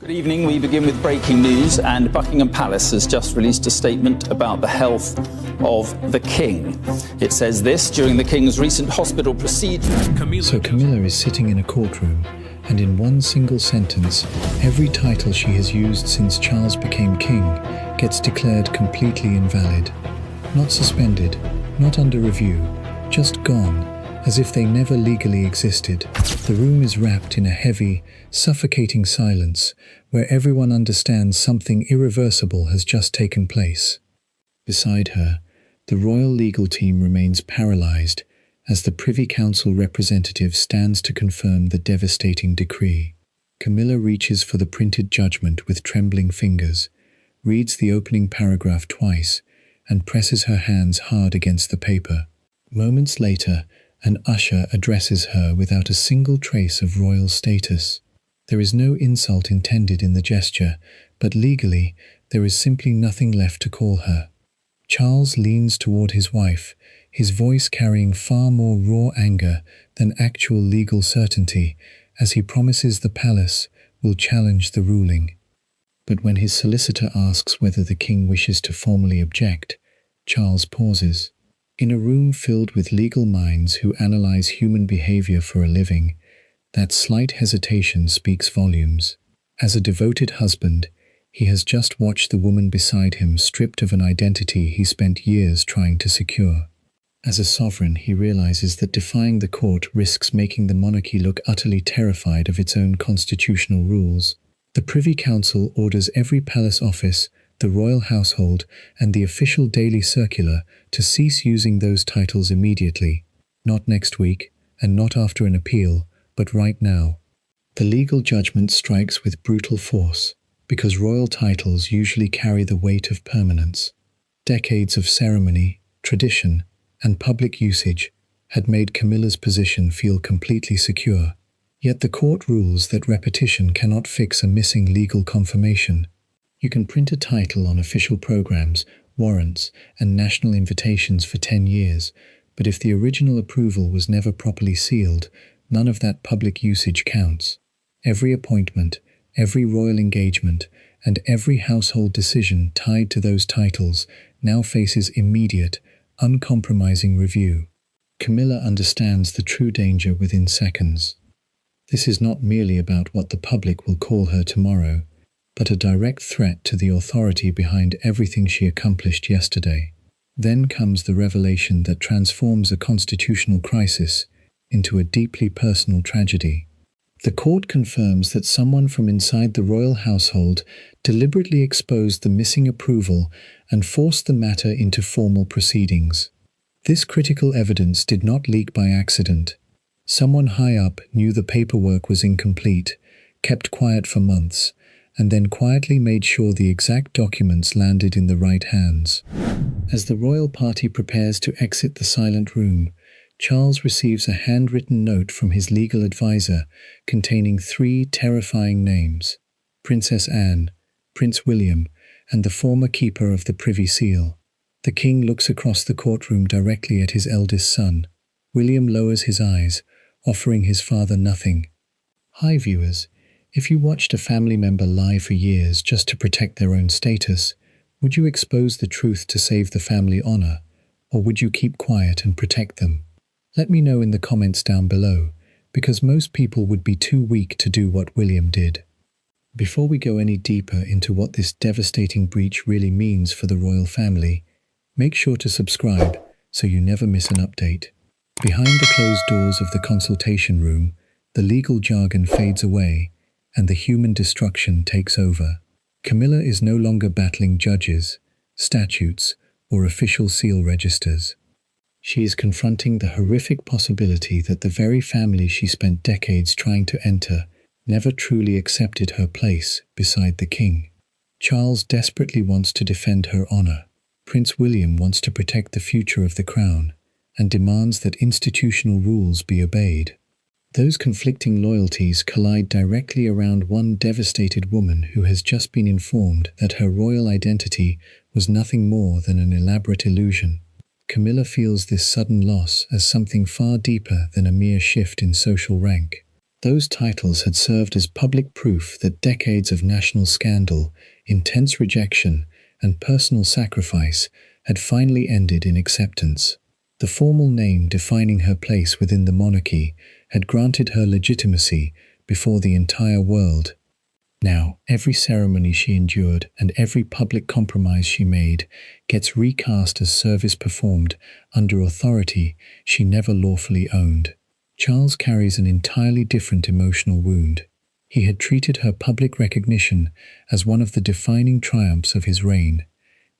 Good evening. We begin with breaking news, and Buckingham Palace has just released a statement about the health of the King. It says this: during the King's recent hospital procedure. So Camilla is sitting in a courtroom, and in one single sentence, every title she has used since Charles became king gets declared completely invalid. Not suspended, not under review, just gone, as if they never legally existed. The room is wrapped in a heavy, suffocating silence, where everyone understands something irreversible has just taken place. Beside her, the royal legal team remains paralyzed as the Privy Council representative stands to confirm the devastating decree. Camilla reaches for the printed judgment with trembling fingers, reads the opening paragraph twice, and presses her hands hard against the paper. Moments later, an usher addresses her without a single trace of royal status. There is no insult intended in the gesture, but legally, there is simply nothing left to call her. Charles leans toward his wife, his voice carrying far more raw anger than actual legal certainty, as he promises the palace will challenge the ruling. But when his solicitor asks whether the king wishes to formally object, Charles pauses. In a room filled with legal minds who analyze human behavior for a living, that slight hesitation speaks volumes. As a devoted husband, he has just watched the woman beside him stripped of an identity he spent years trying to secure. As a sovereign, he realizes that defying the court risks making the monarchy look utterly terrified of its own constitutional rules. The Privy Council orders every palace office, the royal household, and the official daily circular to cease using those titles immediately. Not next week, and not after an appeal, but right now. The legal judgment strikes with brutal force, because royal titles usually carry the weight of permanence. Decades of ceremony, tradition, and public usage had made Camilla's position feel completely secure. Yet the court rules that repetition cannot fix a missing legal confirmation. You can print a title on official programs, warrants, and national invitations for 10 years, but if the original approval was never properly sealed, none of that public usage counts. Every appointment, every royal engagement, and every household decision tied to those titles now faces immediate, uncompromising review. Camilla understands the true danger within seconds. This is not merely about what the public will call her tomorrow, but a direct threat to the authority behind everything she accomplished yesterday. Then comes the revelation that transforms a constitutional crisis into a deeply personal tragedy. The court confirms that someone from inside the royal household deliberately exposed the missing approval and forced the matter into formal proceedings. This critical evidence did not leak by accident. Someone high up knew the paperwork was incomplete, kept quiet for months, and then quietly made sure the exact documents landed in the right hands. As the royal party prepares to exit the silent room, Charles receives a handwritten note from his legal advisor containing 3 terrifying names: Princess Anne, Prince William, and the former keeper of the Privy Seal. The king looks across the courtroom directly at his eldest son. William lowers his eyes, offering his father nothing. Hi viewers, if you watched a family member lie for years just to protect their own status, would you expose the truth to save the family honor, or would you keep quiet and protect them? Let me know in the comments down below, because most people would be too weak to do what William did. Before we go any deeper into what this devastating breach really means for the royal family, make sure to subscribe so you never miss an update. Behind the closed doors of the consultation room, the legal jargon fades away, and the human destruction takes over. Camilla is no longer battling judges, statutes, or official seal registers. She is confronting the horrific possibility that the very family she spent decades trying to enter never truly accepted her place beside the king. Charles desperately wants to defend her honor. Prince William wants to protect the future of the crown and demands that institutional rules be obeyed. Those conflicting loyalties collide directly around one devastated woman who has just been informed that her royal identity was nothing more than an elaborate illusion. Camilla feels this sudden loss as something far deeper than a mere shift in social rank. Those titles had served as public proof that decades of national scandal, intense rejection, and personal sacrifice had finally ended in acceptance. The formal name defining her place within the monarchy had granted her legitimacy before the entire world. Now, every ceremony she endured and every public compromise she made gets recast as service performed under authority she never lawfully owned. Charles carries an entirely different emotional wound. He had treated her public recognition as one of the defining triumphs of his reign,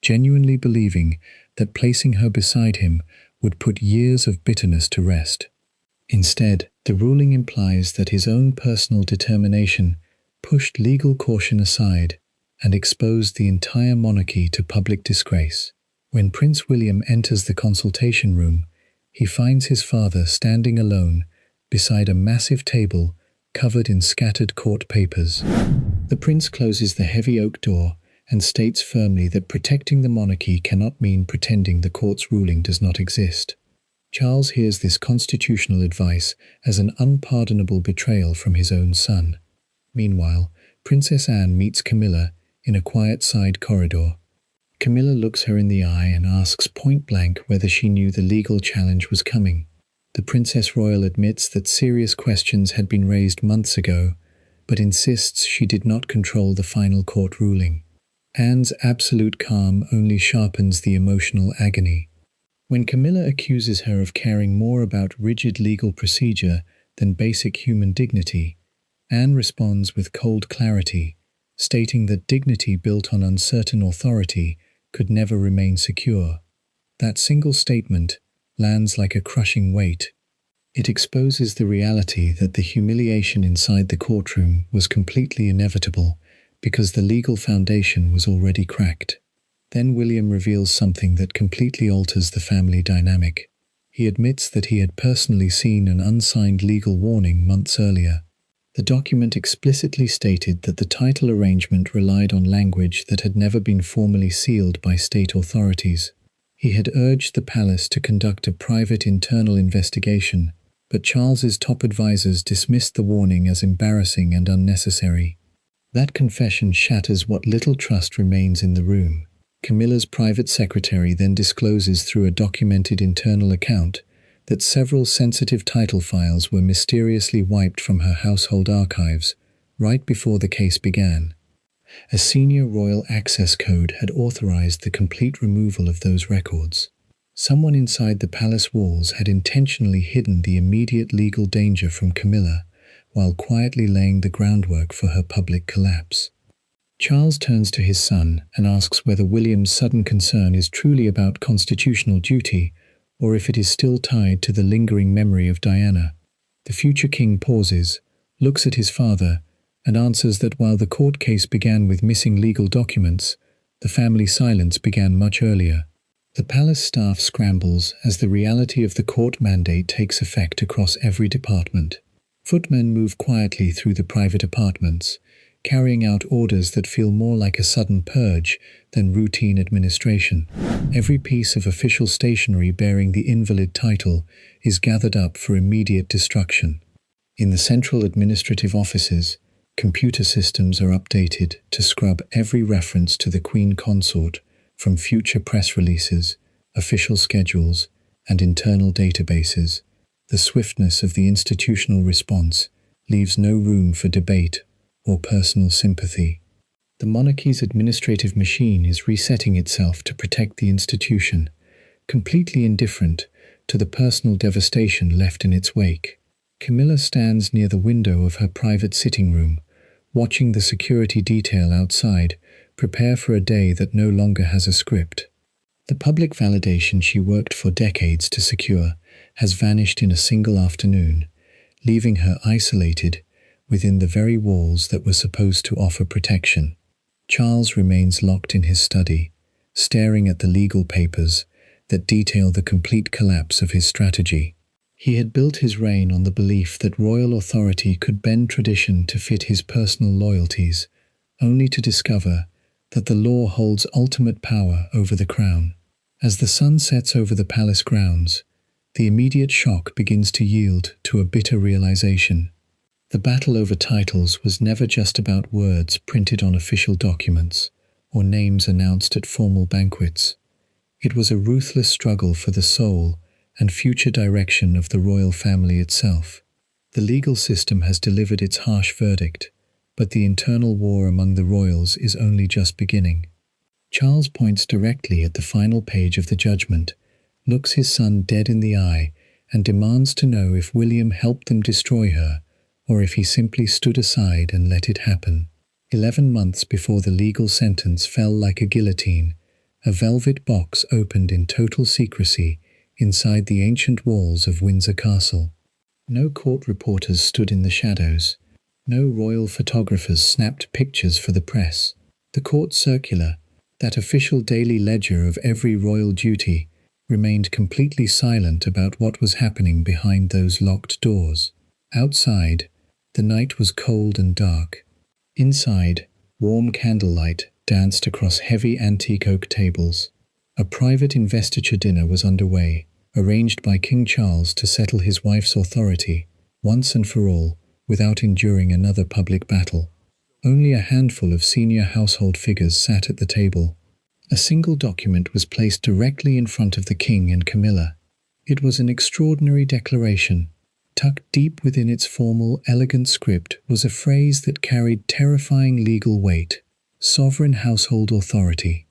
genuinely believing that placing her beside him would put years of bitterness to rest. Instead, the ruling implies that his own personal determination pushed legal caution aside and exposed the entire monarchy to public disgrace. When Prince William enters the consultation room, he finds his father standing alone beside a massive table covered in scattered court papers. The prince closes the heavy oak door and states firmly that protecting the monarchy cannot mean pretending the court's ruling does not exist. Charles hears this constitutional advice as an unpardonable betrayal from his own son. Meanwhile, Princess Anne meets Camilla in a quiet side corridor. Camilla looks her in the eye and asks point-blank whether she knew the legal challenge was coming. The Princess Royal admits that serious questions had been raised months ago, but insists she did not control the final court ruling. Anne's absolute calm only sharpens the emotional agony. When Camilla accuses her of caring more about rigid legal procedure than basic human dignity, Anne responds with cold clarity, stating that dignity built on uncertain authority could never remain secure. That single statement lands like a crushing weight. It exposes the reality that the humiliation inside the courtroom was completely inevitable because the legal foundation was already cracked. Then William reveals something that completely alters the family dynamic. He admits that he had personally seen an unsigned legal warning months earlier. The document explicitly stated that the title arrangement relied on language that had never been formally sealed by state authorities. He had urged the palace to conduct a private internal investigation, but Charles's top advisors dismissed the warning as embarrassing and unnecessary. That confession shatters what little trust remains in the room. Camilla's private secretary then discloses through a documented internal account that several sensitive title files were mysteriously wiped from her household archives right before the case began. A senior royal access code had authorized the complete removal of those records. Someone inside the palace walls had intentionally hidden the immediate legal danger from Camilla, while quietly laying the groundwork for her public collapse. Charles turns to his son and asks whether William's sudden concern is truly about constitutional duty or if it is still tied to the lingering memory of Diana. The future king pauses, looks at his father, and answers that while the court case began with missing legal documents, the family silence began much earlier. The palace staff scrambles as the reality of the court mandate takes effect across every department. Footmen move quietly through the private apartments, carrying out orders that feel more like a sudden purge than routine administration. Every piece of official stationery bearing the invalid title is gathered up for immediate destruction. In the central administrative offices, computer systems are updated to scrub every reference to the Queen Consort from future press releases, official schedules, and internal databases. The swiftness of the institutional response leaves no room for debate or personal sympathy. The monarchy's administrative machine is resetting itself to protect the institution, completely indifferent to the personal devastation left in its wake. Camilla stands near the window of her private sitting room, watching the security detail outside prepare for a day that no longer has a script. The public validation she worked for decades to secure has vanished in a single afternoon, leaving her isolated within the very walls that were supposed to offer protection. Charles remains locked in his study, staring at the legal papers that detail the complete collapse of his strategy. He had built his reign on the belief that royal authority could bend tradition to fit his personal loyalties, only to discover that the law holds ultimate power over the crown. As the sun sets over the palace grounds, the immediate shock begins to yield to a bitter realization. The battle over titles was never just about words printed on official documents or names announced at formal banquets. It was a ruthless struggle for the soul and future direction of the royal family itself. The legal system has delivered its harsh verdict, but the internal war among the royals is only just beginning. Charles points directly at the final page of the judgment, looks his son dead in the eye, and demands to know if William helped them destroy her, or if he simply stood aside and let it happen. 11 months before the legal sentence fell like a guillotine, a velvet box opened in total secrecy inside the ancient walls of Windsor Castle. No court reporters stood in the shadows. No royal photographers snapped pictures for the press. The court circular, that official daily ledger of every royal duty, remained completely silent about what was happening behind those locked doors. Outside, the night was cold and dark. Inside, warm candlelight danced across heavy antique oak tables. A private investiture dinner was underway, arranged by King Charles to settle his wife's authority, once and for all, without enduring another public battle. Only a handful of senior household figures sat at the table. A single document was placed directly in front of the king and Camilla. It was an extraordinary declaration. Tucked deep within its formal, elegant script was a phrase that carried terrifying legal weight: sovereign household authority.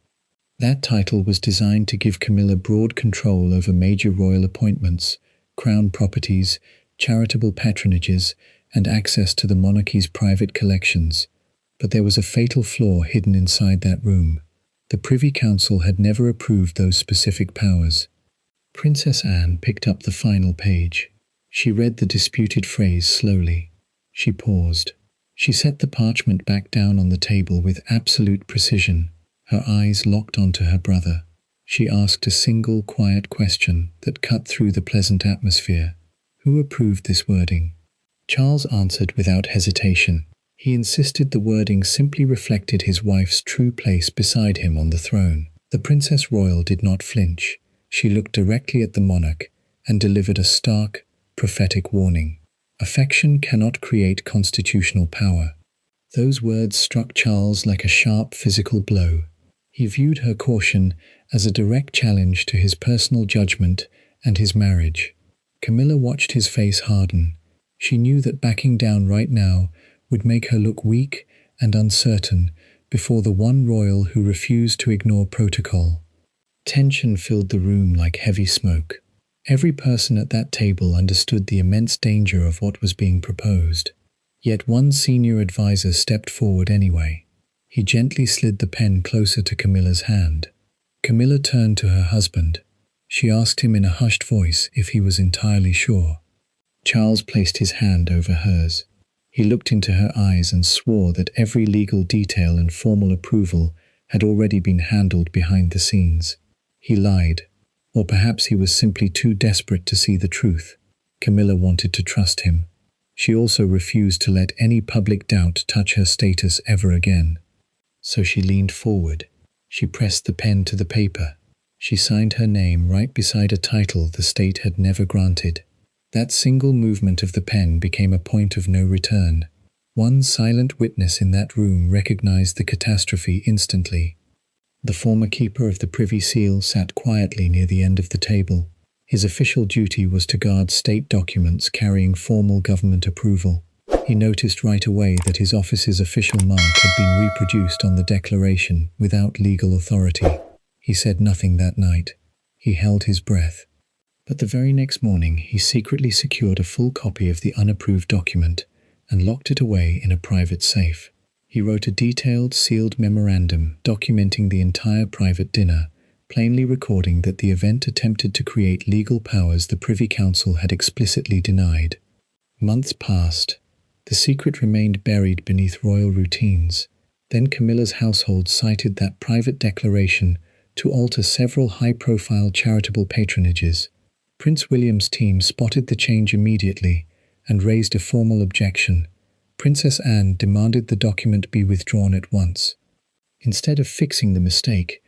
That title was designed to give Camilla broad control over major royal appointments, crown properties, charitable patronages, and access to the monarchy's private collections. But there was a fatal flaw hidden inside that room. The Privy Council had never approved those specific powers. Princess Anne picked up the final page. She read the disputed phrase slowly. She paused. She set the parchment back down on the table with absolute precision, her eyes locked onto her brother. She asked a single, quiet question that cut through the pleasant atmosphere. Who approved this wording? Charles answered without hesitation. He insisted the wording simply reflected his wife's true place beside him on the throne. The Princess Royal did not flinch. She looked directly at the monarch and delivered a stark, prophetic warning. Affection cannot create constitutional power. Those words struck Charles like a sharp physical blow. He viewed her caution as a direct challenge to his personal judgment and his marriage. Camilla watched his face harden. She knew that backing down right now would make her look weak and uncertain before the one royal who refused to ignore protocol. Tension filled the room like heavy smoke. Every person at that table understood the immense danger of what was being proposed. Yet one senior advisor stepped forward anyway. He gently slid the pen closer to Camilla's hand. Camilla turned to her husband. She asked him in a hushed voice if he was entirely sure. Charles placed his hand over hers. He looked into her eyes and swore that every legal detail and formal approval had already been handled behind the scenes. He lied, or perhaps he was simply too desperate to see the truth. Camilla wanted to trust him. She also refused to let any public doubt touch her status ever again. So she leaned forward. She pressed the pen to the paper. She signed her name right beside a title the state had never granted. That single movement of the pen became a point of no return. One silent witness in that room recognized the catastrophe instantly. The former keeper of the Privy Seal sat quietly near the end of the table. His official duty was to guard state documents carrying formal government approval. He noticed right away that his office's official mark had been reproduced on the declaration without legal authority. He said nothing that night. He held his breath. But the very next morning, he secretly secured a full copy of the unapproved document and locked it away in a private safe. He wrote a detailed, sealed memorandum documenting the entire private dinner, plainly recording that the event attempted to create legal powers the Privy Council had explicitly denied. Months passed. The secret remained buried beneath royal routines. Then Camilla's household cited that private declaration to alter several high-profile charitable patronages. Prince William's team spotted the change immediately and raised a formal objection. Princess Anne demanded the document be withdrawn at once. Instead of fixing the mistake,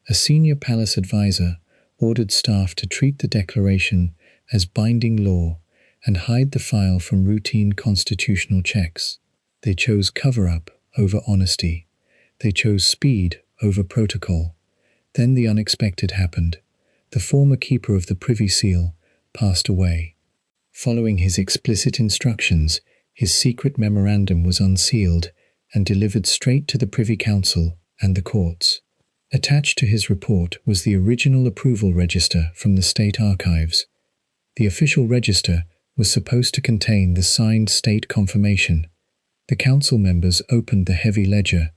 a senior palace advisor ordered staff to treat the declaration as binding law and hide the file from routine constitutional checks. They chose cover-up over honesty. They chose speed over protocol. Then the unexpected happened. The former keeper of the Privy Seal passed away. Following his explicit instructions, his secret memorandum was unsealed and delivered straight to the Privy Council and the courts. Attached to his report was the original approval register from the State Archives. The official register was supposed to contain the signed state confirmation. The council members opened the heavy ledger.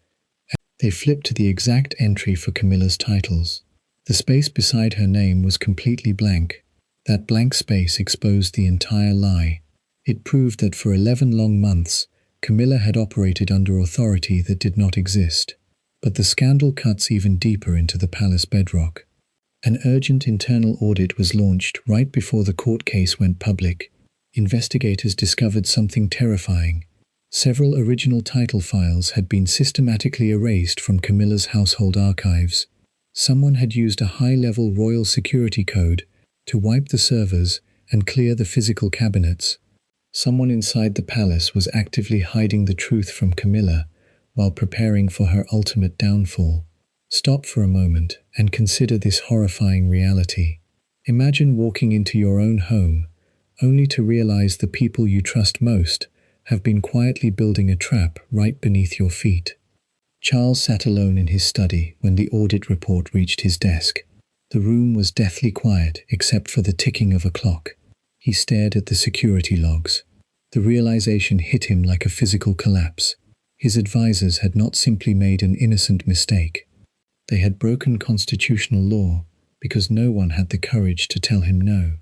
They flipped to the exact entry for Camilla's titles. The space beside her name was completely blank. That blank space exposed the entire lie. It proved that for 11 long months, Camilla had operated under authority that did not exist. But the scandal cuts even deeper into the palace bedrock. An urgent internal audit was launched right before the court case went public. Investigators discovered something terrifying. Several original title files had been systematically erased from Camilla's household archives. Someone had used a high-level royal security code to wipe the servers and clear the physical cabinets. Someone inside the palace was actively hiding the truth from Camilla while preparing for her ultimate downfall. Stop for a moment and consider this horrifying reality. Imagine walking into your own home, only to realize the people you trust most have been quietly building a trap right beneath your feet. Charles sat alone in his study when the audit report reached his desk. The room was deathly quiet except for the ticking of a clock. He stared at the security logs. The realization hit him like a physical collapse. His advisors had not simply made an innocent mistake. They had broken constitutional law because no one had the courage to tell him no.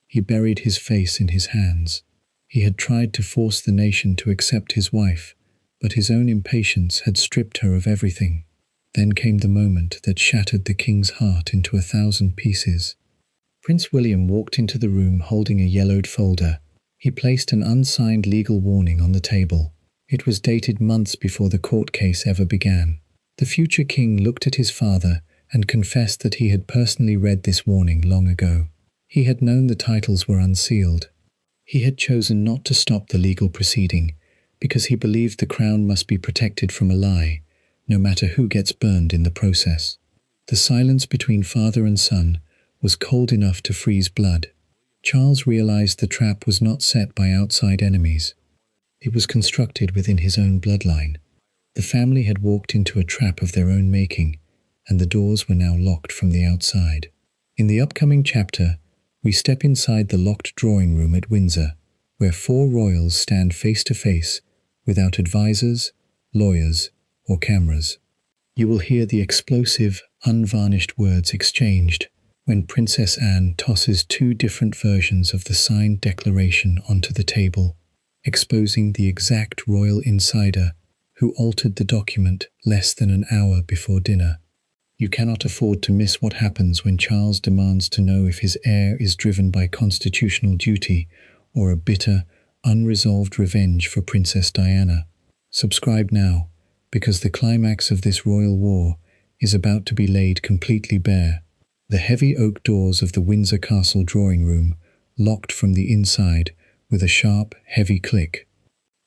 He buried his face in his hands. He had tried to force the nation to accept his wife, but his own impatience had stripped her of everything. Then came the moment that shattered the king's heart into 1,000 pieces. Prince William walked into the room holding a yellowed folder. He placed an unsigned legal warning on the table. It was dated months before the court case ever began. The future king looked at his father and confessed that he had personally read this warning long ago. He had known the titles were unsealed. He had chosen not to stop the legal proceeding because he believed the crown must be protected from a lie, no matter who gets burned in the process. The silence between father and son was cold enough to freeze blood. Charles realized the trap was not set by outside enemies. It was constructed within his own bloodline. The family had walked into a trap of their own making, and the doors were now locked from the outside. In the upcoming chapter, we step inside the locked drawing room at Windsor, where 4 royals stand face to face, without advisors, lawyers, or cameras. You will hear the explosive, unvarnished words exchanged when Princess Anne tosses 2 different versions of the signed declaration onto the table, exposing the exact royal insider who altered the document less than an hour before dinner. You cannot afford to miss what happens when Charles demands to know if his heir is driven by constitutional duty or a bitter, unresolved revenge for Princess Diana. Subscribe now, because the climax of this royal war is about to be laid completely bare. The heavy oak doors of the Windsor Castle drawing room locked from the inside with a sharp, heavy click.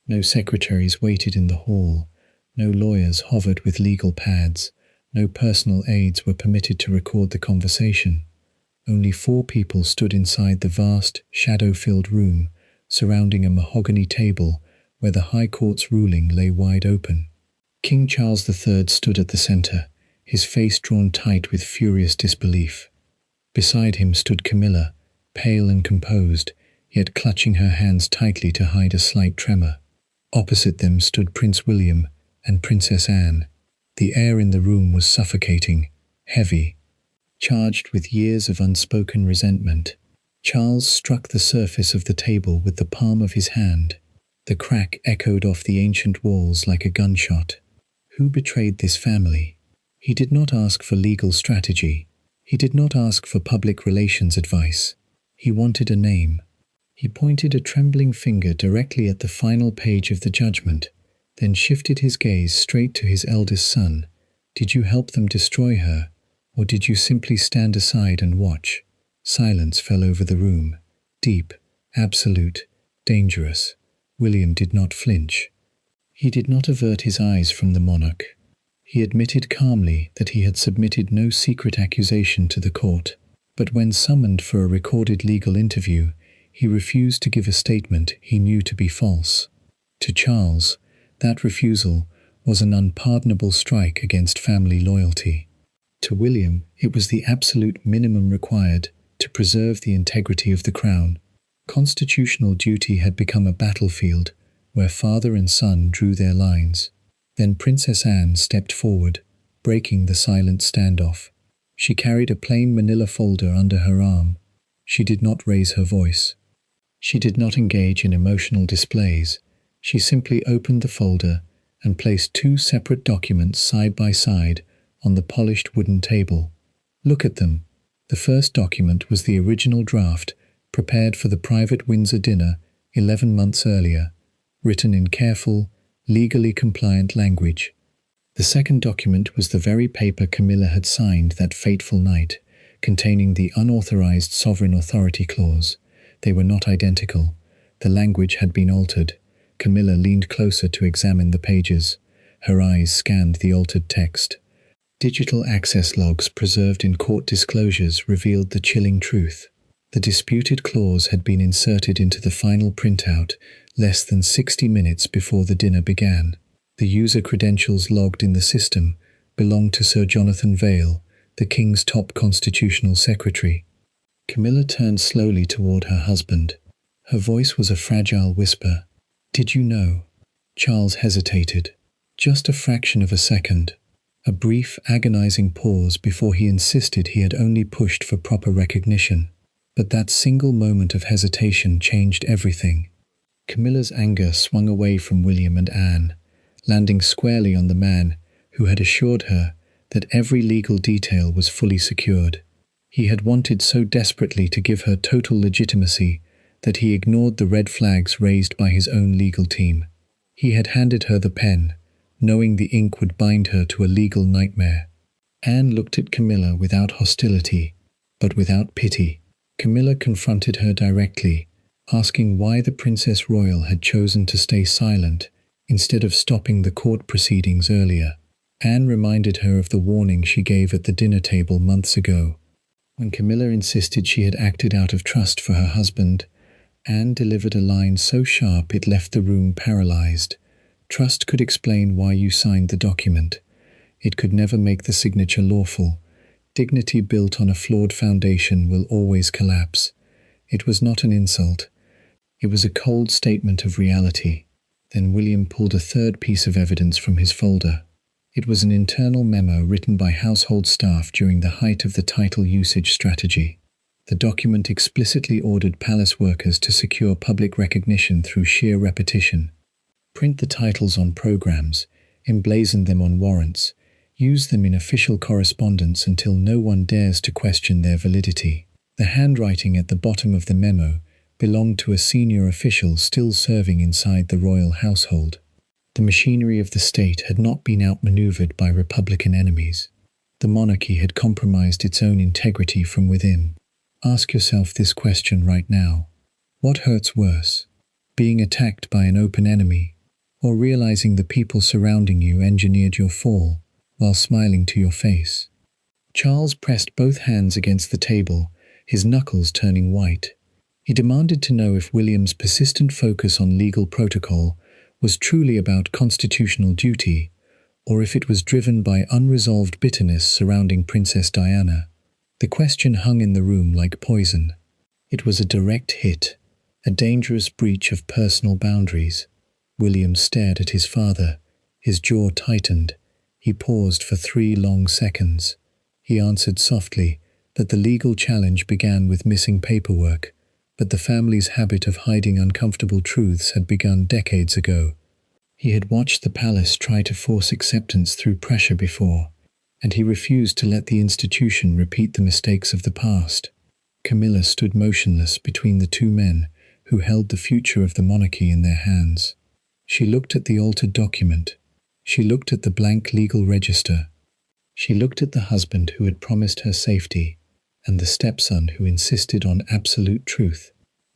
No secretaries waited in the hall. No lawyers hovered with legal pads. No personal aides were permitted to record the conversation. Only 4 people stood inside the vast, shadow-filled room, surrounding a mahogany table where the High Court's ruling lay wide open. King Charles III stood at the center, his face drawn tight with furious disbelief. Beside him stood Camilla, pale and composed, yet clutching her hands tightly to hide a slight tremor. Opposite them stood Prince William and Princess Anne. The air in the room was suffocating, heavy, charged with years of unspoken resentment. Charles struck the surface of the table with the palm of his hand. The crack echoed off the ancient walls like a gunshot. Who betrayed this family? He did not ask for legal strategy. He did not ask for public relations advice. He wanted a name. He pointed a trembling finger directly at the final page of the judgment, then shifted his gaze straight to his eldest son. Did you help them destroy her, or did you simply stand aside and watch? Silence fell over the room, deep, Absolute. Dangerous. William did not flinch. He did not avert his eyes from the monarch. He admitted calmly that he had submitted no secret accusation to the court, but when summoned for a recorded legal interview, he refused to give a statement he knew to be false. To Charles, that refusal was an unpardonable strike against family loyalty. To William, it was the absolute minimum required to preserve the integrity of the crown. Constitutional duty had become a battlefield where father and son drew their lines. Then Princess Anne stepped forward, breaking the silent standoff. She carried a plain manila folder under her arm. She did not raise her voice. She did not engage in emotional displays. She simply opened the folder and placed two separate documents side by side on the polished wooden table. Look at them. The first document was the original draft prepared for the private Windsor dinner 11 months earlier, written in careful, legally compliant language. The second document was the very paper Camilla had signed that fateful night, containing the unauthorized sovereign authority clause. They were not identical. The language had been altered. Camilla leaned closer to examine the pages. Her eyes scanned the altered text. Digital access logs preserved in court disclosures revealed the chilling truth. The disputed clause had been inserted into the final printout less than 60 minutes before the dinner began. The user credentials logged in the system belonged to Sir Jonathan Vale, the King's top constitutional secretary. Camilla turned slowly toward her husband. Her voice was a fragile whisper. "Did you know?" Charles hesitated. Just a fraction of a second. A brief, agonizing pause before he insisted he had only pushed for proper recognition. But that single moment of hesitation changed everything. Camilla's anger swung away from William and Anne, landing squarely on the man who had assured her that every legal detail was fully secured. He had wanted so desperately to give her total legitimacy that he ignored the red flags raised by his own legal team. He had handed her the pen, knowing the ink would bind her to a legal nightmare. Anne looked at Camilla without hostility, but without pity. Camilla confronted her directly, asking why the Princess Royal had chosen to stay silent instead of stopping the court proceedings earlier. Anne reminded her of the warning she gave at the dinner table months ago. When Camilla insisted she had acted out of trust for her husband, Anne delivered a line so sharp it left the room paralyzed. "Trust could explain why you signed the document. It could never make the signature lawful. Dignity built on a flawed foundation will always collapse." It was not an insult. It was a cold statement of reality. Then William pulled a third piece of evidence from his folder. It was an internal memo written by household staff during the height of the title usage strategy. The document explicitly ordered palace workers to secure public recognition through sheer repetition. Print the titles on programs, emblazon them on warrants, use them in official correspondence until no one dares to question their validity. The handwriting at the bottom of the memo belonged to a senior official still serving inside the royal household. The machinery of the state had not been outmaneuvered by Republican enemies. The monarchy had compromised its own integrity from within. Ask yourself this question right now. What hurts worse? Being attacked by an open enemy, or realizing the people surrounding you engineered your fall while smiling to your face? Charles pressed both hands against the table, his knuckles turning white. He demanded to know if William's persistent focus on legal protocol was truly about constitutional duty, or if it was driven by unresolved bitterness surrounding Princess Diana. The question hung in the room like poison. It was a direct hit, a dangerous breach of personal boundaries. William stared at his father, his jaw tightened. He paused for 3 long seconds. He answered softly that the legal challenge began with missing paperwork, but the family's habit of hiding uncomfortable truths had begun decades ago. He had watched the palace try to force acceptance through pressure before, and he refused to let the institution repeat the mistakes of the past. Camilla stood motionless between the two men who held the future of the monarchy in their hands. She looked at the altered document. She looked at the blank legal register. She looked at the husband who had promised her safety, and the stepson who insisted on absolute truth.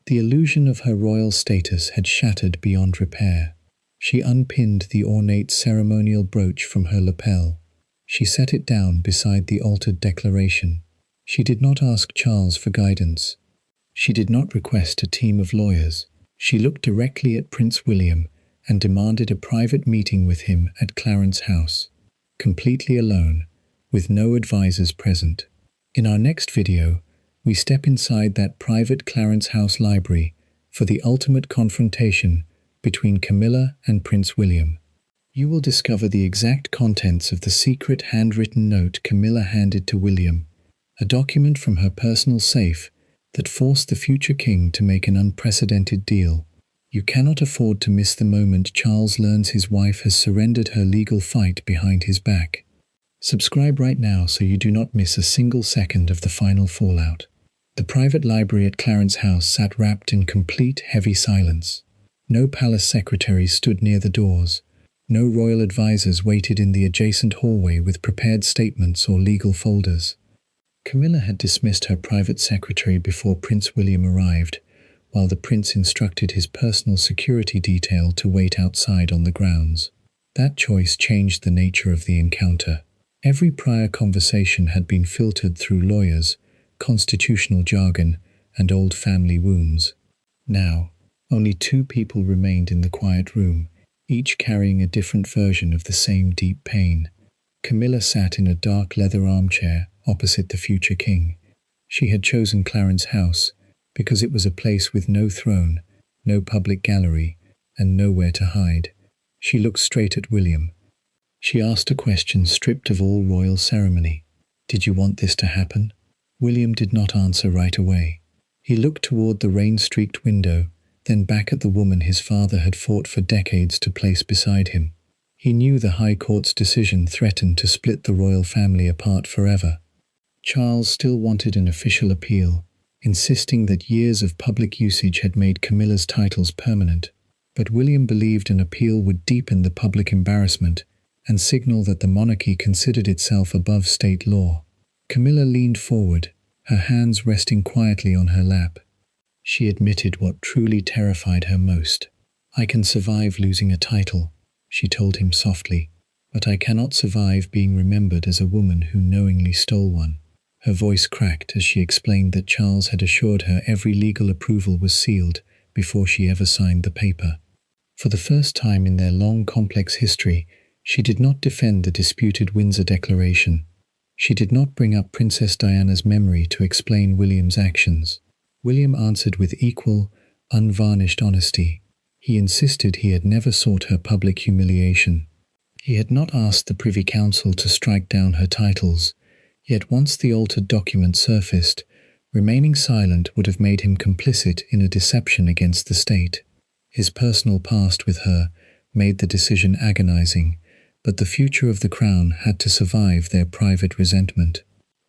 The illusion of her royal status had shattered beyond repair. She unpinned the ornate ceremonial brooch from her lapel. She set it down beside the altered declaration. She did not ask Charles for guidance. She did not request a team of lawyers. She looked directly at Prince William and demanded a private meeting with him at Clarence House, completely alone, with no advisors present. In our next video, we step inside that private Clarence House library for the ultimate confrontation between Camilla and Prince William. You will discover the exact contents of the secret handwritten note Camilla handed to William, a document from her personal safe that forced the future king to make an unprecedented deal. You cannot afford to miss the moment Charles learns his wife has surrendered her legal fight behind his back. Subscribe right now so you do not miss a single second of the final fallout. The private library at Clarence House sat wrapped in complete, heavy silence. No palace secretaries stood near the doors. No royal advisors waited in the adjacent hallway with prepared statements or legal folders. Camilla had dismissed her private secretary before Prince William arrived, while the prince instructed his personal security detail to wait outside on the grounds. That choice changed the nature of the encounter. Every prior conversation had been filtered through lawyers, constitutional jargon, and old family wounds. Now, only two people remained in the quiet room, each carrying a different version of the same deep pain. Camilla sat in a dark leather armchair opposite the future king. She had chosen Clarence House because it was a place with no throne, no public gallery, and nowhere to hide. She looked straight at William. She asked a question stripped of all royal ceremony. "Did you want this to happen?" William did not answer right away. He looked toward the rain-streaked window, then back at the woman his father had fought for decades to place beside him. He knew the High Court's decision threatened to split the royal family apart forever. Charles still wanted an official appeal, insisting that years of public usage had made Camilla's titles permanent. But William believed an appeal would deepen the public embarrassment and signal that the monarchy considered itself above state law. Camilla leaned forward, her hands resting quietly on her lap. She admitted what truly terrified her most. "I can survive losing a title," she told him softly, "but I cannot survive being remembered as a woman who knowingly stole one." Her voice cracked as she explained that Charles had assured her every legal approval was sealed before she ever signed the paper. For the first time in their long, complex history, she did not defend the disputed Windsor Declaration. She did not bring up Princess Diana's memory to explain William's actions. William answered with equal, unvarnished honesty. He insisted he had never sought her public humiliation. He had not asked the Privy Council to strike down her titles. Yet once the altered document surfaced, remaining silent would have made him complicit in a deception against the state. His personal past with her made the decision agonizing, but the future of the crown had to survive their private resentment.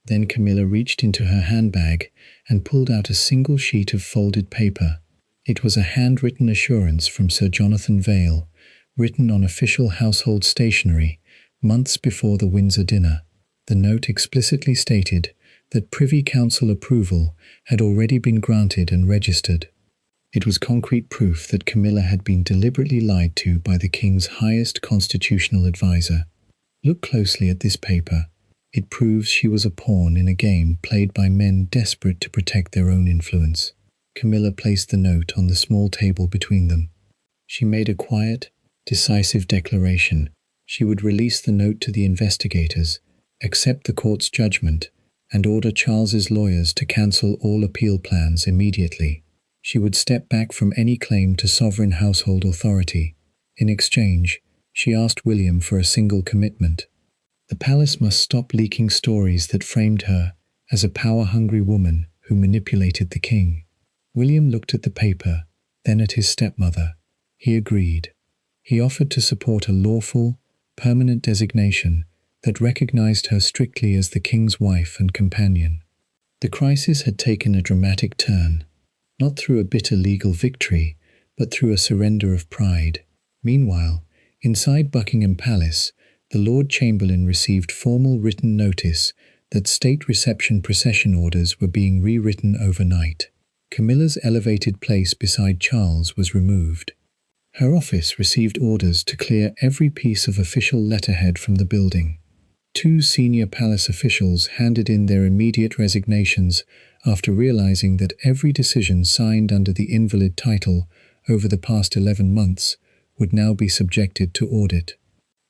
Then Camilla reached into her handbag and pulled out a single sheet of folded paper. It was a handwritten assurance from Sir Jonathan Vale, written on official household stationery, months before the Windsor dinner. The note explicitly stated that Privy Council approval had already been granted and registered. It was concrete proof that Camilla had been deliberately lied to by the king's highest constitutional advisor. Look closely at this paper. It proves she was a pawn in a game played by men desperate to protect their own influence. Camilla placed the note on the small table between them. She made a quiet, decisive declaration. She would release the note to the investigators, accept the court's judgment, and order Charles's lawyers to cancel all appeal plans immediately. She would step back from any claim to sovereign household authority. In exchange, she asked William for a single commitment. The palace must stop leaking stories that framed her as a power-hungry woman who manipulated the king. William looked at the paper, then at his stepmother. He agreed. He offered to support a lawful, permanent designation that recognized her strictly as the king's wife and companion. The crisis had taken a dramatic turn, not through a bitter legal victory, but through a surrender of pride. Meanwhile, inside Buckingham Palace, the Lord Chamberlain received formal written notice that state reception procession orders were being rewritten overnight. Camilla's elevated place beside Charles was removed. Her office received orders to clear every piece of official letterhead from the building. 2 senior palace officials handed in their immediate resignations after realizing that every decision signed under the invalid title over the past 11 months would now be subjected to audit.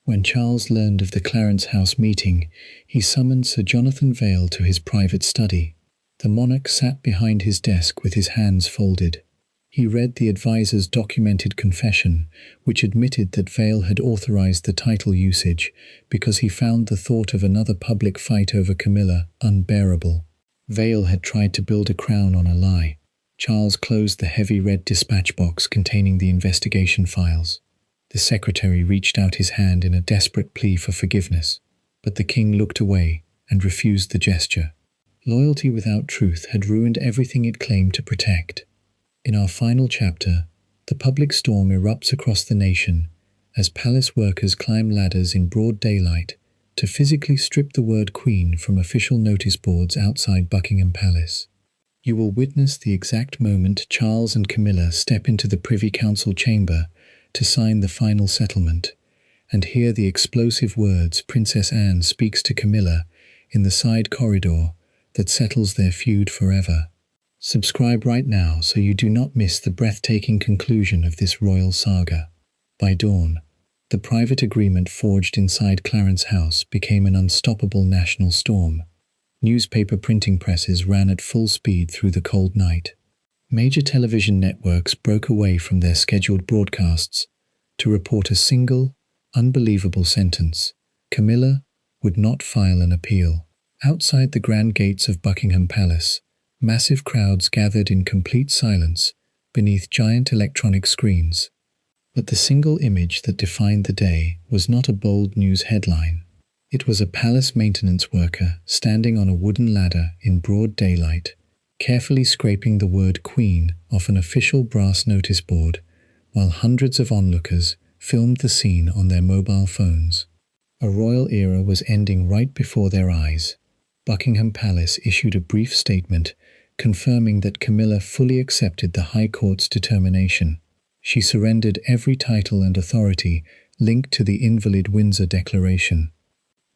When Charles learned of the Clarence House meeting, he summoned Sir Jonathan Vale to his private study. The monarch sat behind his desk with his hands folded. He read the advisor's documented confession, which admitted that Vale had authorized the title usage because he found the thought of another public fight over Camilla unbearable. Vale had tried to build a crown on a lie. Charles closed the heavy red dispatch box containing the investigation files. The secretary reached out his hand in a desperate plea for forgiveness, but the king looked away and refused the gesture. Loyalty without truth had ruined everything it claimed to protect. In our final chapter, the public storm erupts across the nation as palace workers climb ladders in broad daylight to physically strip the word Queen from official notice boards outside Buckingham Palace. You will witness the exact moment Charles and Camilla step into the Privy Council chamber to sign the final settlement, and hear the explosive words Princess Anne speaks to Camilla in the side corridor that settles their feud forever. Subscribe right now so you do not miss the breathtaking conclusion of this royal saga. By dawn, the private agreement forged inside Clarence House became an unstoppable national storm. Newspaper printing presses ran at full speed through the cold night. Major television networks broke away from their scheduled broadcasts to report a single, unbelievable sentence: Camilla would not file an appeal. Outside the grand gates of Buckingham Palace, massive crowds gathered in complete silence beneath giant electronic screens. But the single image that defined the day was not a bold news headline. It was a palace maintenance worker standing on a wooden ladder in broad daylight, carefully scraping the word Queen off an official brass notice board, while hundreds of onlookers filmed the scene on their mobile phones. A royal era was ending right before their eyes. Buckingham Palace issued a brief statement confirming that Camilla fully accepted the High Court's determination. She surrendered every title and authority linked to the invalid Windsor Declaration.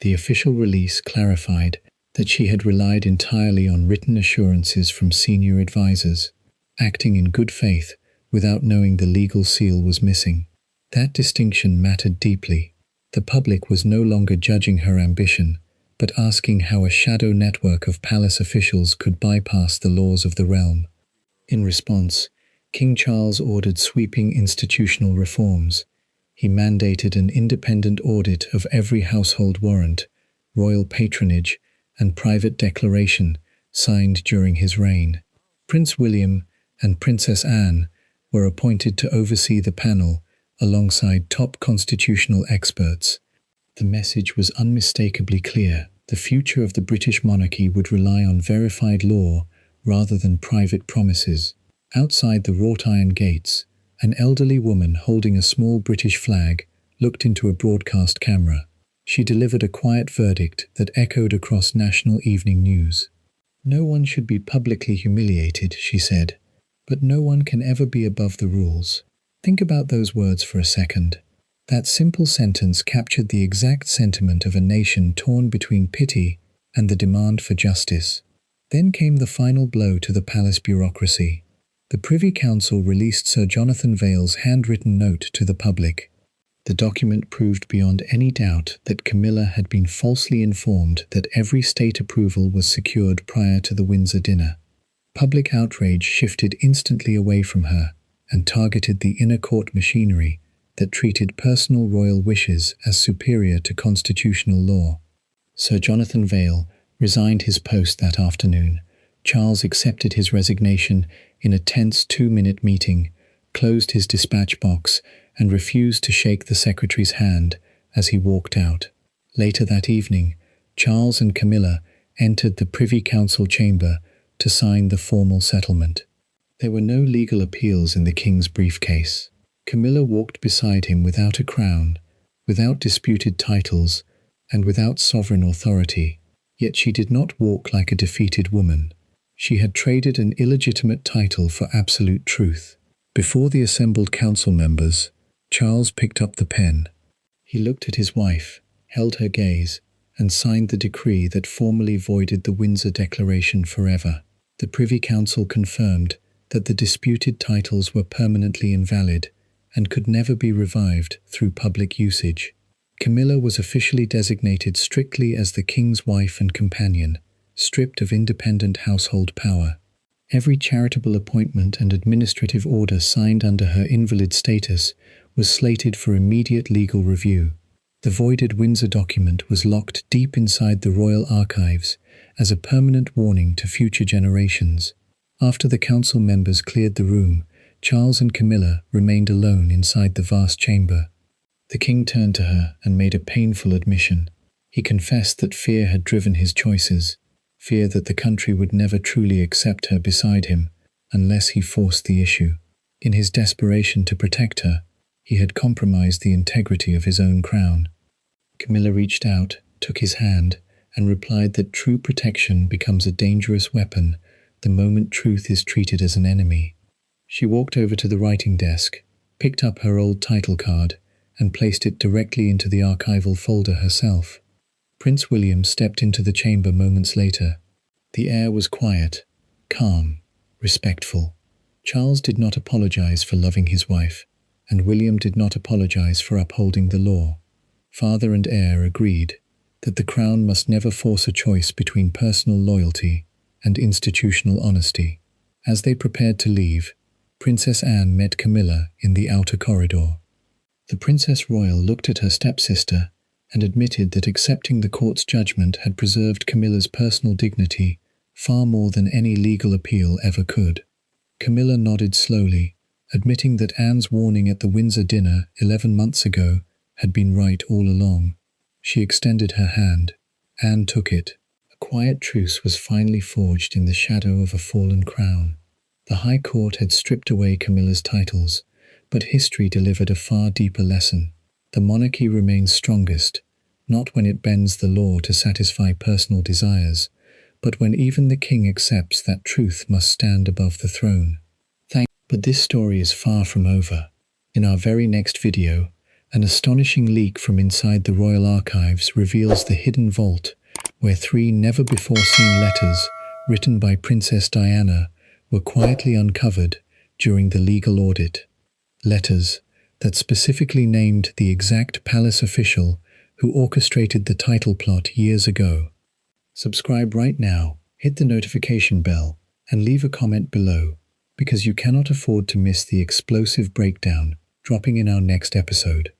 The official release clarified that she had relied entirely on written assurances from senior advisors, acting in good faith without knowing the legal seal was missing. That distinction mattered deeply. The public was no longer judging her ambition, but asking how a shadow network of palace officials could bypass the laws of the realm. In response, King Charles ordered sweeping institutional reforms. He mandated an independent audit of every household warrant, royal patronage, and private declaration signed during his reign. Prince William and Princess Anne were appointed to oversee the panel alongside top constitutional experts. The message was unmistakably clear. The future of the British monarchy would rely on verified law rather than private promises. Outside the wrought iron gates, an elderly woman holding a small British flag looked into a broadcast camera. She delivered a quiet verdict that echoed across national evening news. "No one should be publicly humiliated," she said, "but no one can ever be above the rules." Think about those words for a second. That simple sentence captured the exact sentiment of a nation torn between pity and the demand for justice. Then came the final blow to the palace bureaucracy. The Privy Council released Sir Jonathan Vale's handwritten note to the public. The document proved beyond any doubt that Camilla had been falsely informed that every state approval was secured prior to the Windsor dinner. Public outrage shifted instantly away from her and targeted the inner court machinery that treated personal royal wishes as superior to constitutional law. Sir Jonathan Vale resigned his post that afternoon. Charles accepted his resignation in a tense 2-minute meeting, closed his dispatch box, and refused to shake the secretary's hand as he walked out. Later that evening, Charles and Camilla entered the Privy Council chamber to sign the formal settlement. There were no legal appeals in the king's briefcase. Camilla walked beside him without a crown, without disputed titles, and without sovereign authority. Yet she did not walk like a defeated woman. She had traded an illegitimate title for absolute truth. Before the assembled council members, Charles picked up the pen. He looked at his wife, held her gaze, and signed the decree that formally voided the Windsor Declaration forever. The Privy Council confirmed that the disputed titles were permanently invalid and could never be revived through public usage. Camilla was officially designated strictly as the king's wife and companion, stripped of independent household power. Every charitable appointment and administrative order signed under her invalid status was slated for immediate legal review. The voided Windsor document was locked deep inside the royal archives as a permanent warning to future generations. After the council members cleared the room, Charles and Camilla remained alone inside the vast chamber. The king turned to her and made a painful admission. He confessed that fear had driven his choices, fear that the country would never truly accept her beside him unless he forced the issue. In his desperation to protect her, he had compromised the integrity of his own crown. Camilla reached out, took his hand, and replied that true protection becomes a dangerous weapon the moment truth is treated as an enemy. She walked over to the writing desk, picked up her old title card, and placed it directly into the archival folder herself. Prince William stepped into the chamber moments later. The air was quiet, calm, respectful. Charles did not apologize for loving his wife, and William did not apologize for upholding the law. Father and heir agreed that the crown must never force a choice between personal loyalty and institutional honesty. As they prepared to leave, Princess Anne met Camilla in the outer corridor. The Princess Royal looked at her stepsister and admitted that accepting the court's judgment had preserved Camilla's personal dignity far more than any legal appeal ever could. Camilla nodded slowly, admitting that Anne's warning at the Windsor dinner 11 months ago had been right all along. She extended her hand. Anne took it. A quiet truce was finally forged in the shadow of a fallen crown. The High Court had stripped away Camilla's titles, but history delivered a far deeper lesson. The monarchy remains strongest, not when it bends the law to satisfy personal desires, but when even the king accepts that truth must stand above the throne. But this story is far from over. In our very next video, an astonishing leak from inside the royal archives reveals the hidden vault where 3 never-before-seen letters written by Princess Diana were quietly uncovered during the legal audit. Letters that specifically named the exact palace official who orchestrated the title plot years ago. Subscribe right now, hit the notification bell, and leave a comment below, because you cannot afford to miss the explosive breakdown dropping in our next episode.